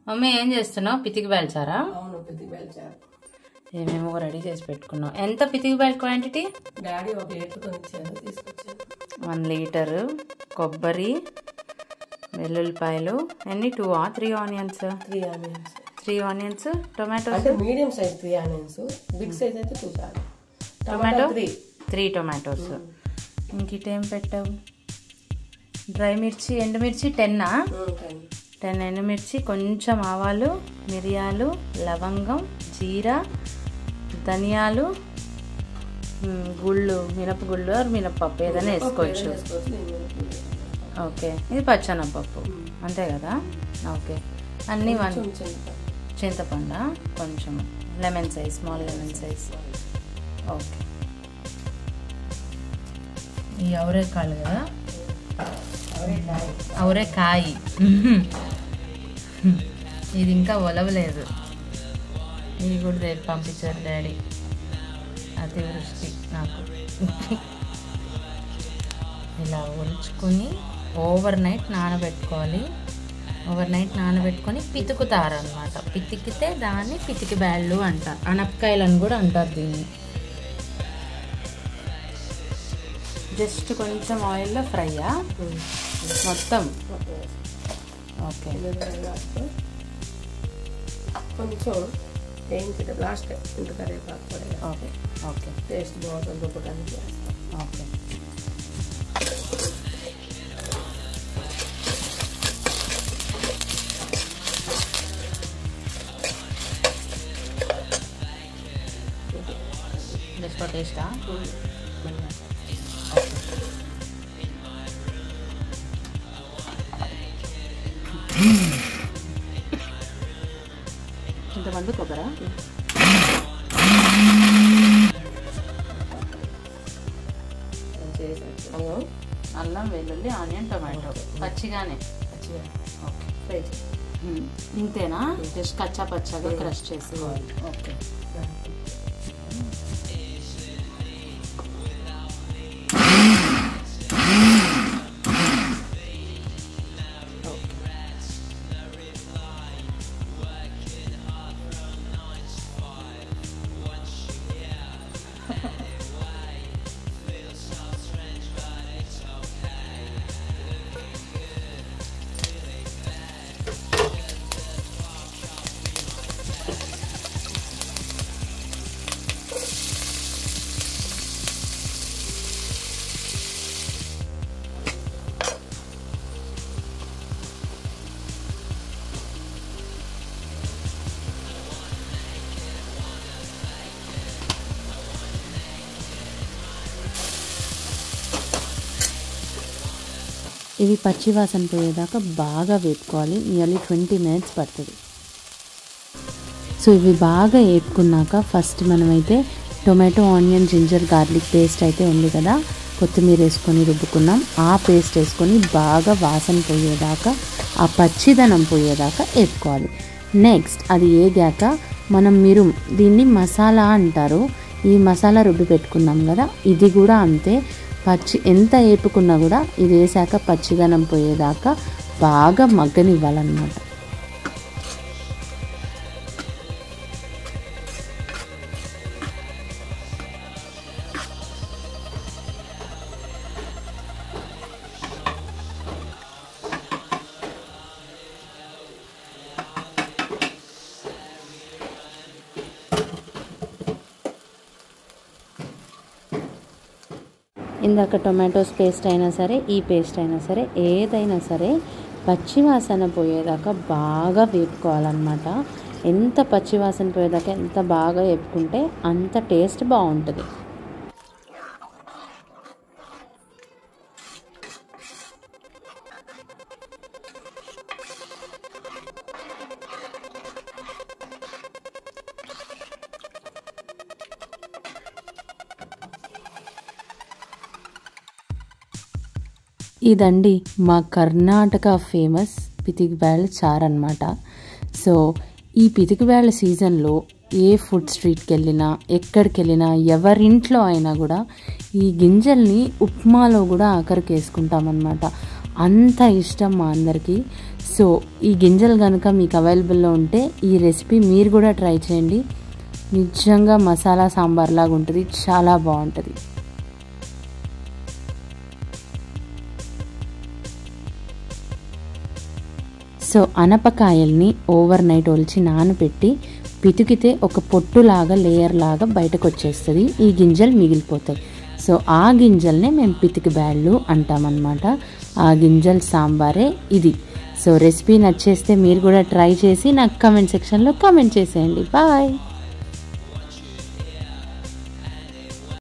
Mummy ఏం చేస్తున్నావు? పితికి బెల్చారా? అవును, పితికి బెల్చారు. ఏమేమో రెడీ చేసి పెట్టుకున్నాం. ఎంత పితికి బెల్ క్వాంటిటీ? డాడీ 1 లీటర్ కొనిచ్చారు, తీసుకొచ్చారు. 1 లీటరు కొబ్బరి, వెల్లుల్లిపాయలు, ఎన్ని 2 or 3 onions? 3 onions. 3 onions. Tomatoes అంటే medium size 3 onions, big size అయితే 2 చాలు. Tomato 3 tomatoes. ఇంక ఇటేం పెట్టావు? డ్రై మిర్చి, ఎండుమిర్చి 10 ఎండుమిర్చి, కొంచెం ఆవాలు, మిరియాలు, లవంగం, జీరా, ధనియాలు, గుళ్ళు, మినపగుళ్ళు ఆర్ మినపప్పు ఏదైనా వేసుకోవచ్చు. ఓకే, ఇది పచ్చనపప్పు అంతే కదా? ఓకే, అన్నీ 1 చింతపండు, కొంచెం lemon size, small lemon size. Okay, ఈ అవరేకాయలు కదా, అవరేకాయ ఇది ఇంకా ఒలవలేదు. ఇది కూడా రేపు పంపించారు డాడీ, అతివృష్టి నాకు. ఇలా ఒలుచుకొని ఓవర్ నైట్ నానబెట్టుకోవాలి. ఓవర్ నైట్ నానబెట్టుకొని పితుకుతారనమాట. పితికితే దాన్ని పితికి బ్యాళ్ళు అంటారు. అనపకాయలు అని కూడా అంటారు దీన్ని. జస్ట్ కొంచెం ఆయిల్లో ఫ్రైయా మొత్తం? ఓకే, కొంచెం వేయించిన లాస్ట్ ఇంత కరివేపాకు కూడా. ఓకే ఓకే, టేస్ట్ బాగుంటుంది రుబ్బడానికి. ఓకే, జస్ట్ ఫర్ టేస్టా? చింతపండు, కొబ్బరి, అల్లం, వెల్లుల్లి, ఆనియన్, టొమాటో పచ్చిగానే. ఓకే, ఫ్రై ఇంతేనా? జస్ట్ కచ్చా పచ్చాగా క్రష్ చేసుకోవాలి. ఓకే, ఇవి పచ్చి వాసన పోయేదాకా బాగా వేపుకోవాలి. నియర్లీ 20 minutes పడుతుంది. సో ఇవి బాగా వేపుకున్నాక ఫస్ట్ మనమైతే tomato, onion, ginger, garlic paste అయితే ఉంది కదా, కొత్తిమీర వేసుకొని రుబ్బుకున్నాం. ఆ పేస్ట్ వేసుకొని బాగా వాసన పోయేదాకా, ఆ పచ్చిదనం పోయేదాకా వేపుకోవాలి. నెక్స్ట్ అది వేగాక మీరు దీన్ని మసాలా అంటారు. ఈ మసాలా రుబ్బి పెట్టుకున్నాం కదా, ఇది కూడా అంతే. ఎంత వేపుకున్నా కూడా ఇది వేసాక పచ్చిదనం పోయేదాకా బాగా మగ్గనివ్వాలన్నమాట. ఇందాక టొమాటోస్ పేస్ట్ అయినా సరే, ఈ పేస్ట్ అయినా సరే, ఏదైనా సరే పచ్చివాసన పోయేదాకా బాగా వేపుకోవాలన్నమాట. ఎంత పచ్చివాసన పోయేదాకా ఎంత బాగా వేపుకుంటే అంత టేస్ట్ బాగుంటుంది. ఇదండి మా కర్ణాటక ఫేమస్ పితికిబ్యాళ్ళ చారు అన్నమాట. సో ఈ పితికిబ్యాళ్ళ సీజన్లో ఏ ఫుడ్ స్ట్రీట్కి వెళ్ళినా, ఎక్కడికి వెళ్ళినా, ఎవరింట్లో అయినా కూడా ఈ గింజల్ని ఉప్మాలో కూడా ఆఖరికి వేసుకుంటామన్నమాట. అంత ఇష్టం మా అందరికీ. సో ఈ గింజలు కనుక మీకు అవైలబుల్లో ఉంటే ఈ రెసిపీ మీరు కూడా ట్రై చేయండి. నిజంగా మసాలా సాంబార్ లాగా ఉంటుంది, చాలా బాగుంటుంది. సో అనపకాయల్ని ఓవర్ నైట్ ఒలిచి నానబెట్టి పితికితే ఒక పొట్టులాగా లేయర్ లాగా బయటకు వచ్చేస్తుంది, ఈ గింజలు మిగిలిపోతాయి. సో ఆ గింజల్నే మేము పితికి బ్యాళ్ళు అంటామన్నమాట. ఆ గింజల సాంబారే ఇది. సో రెసిపీ నచ్చేస్తే మీరు కూడా ట్రై చేసి నాకు కామెంట్ సెక్షన్లో కామెంట్ చేసేయండి. బాయ్.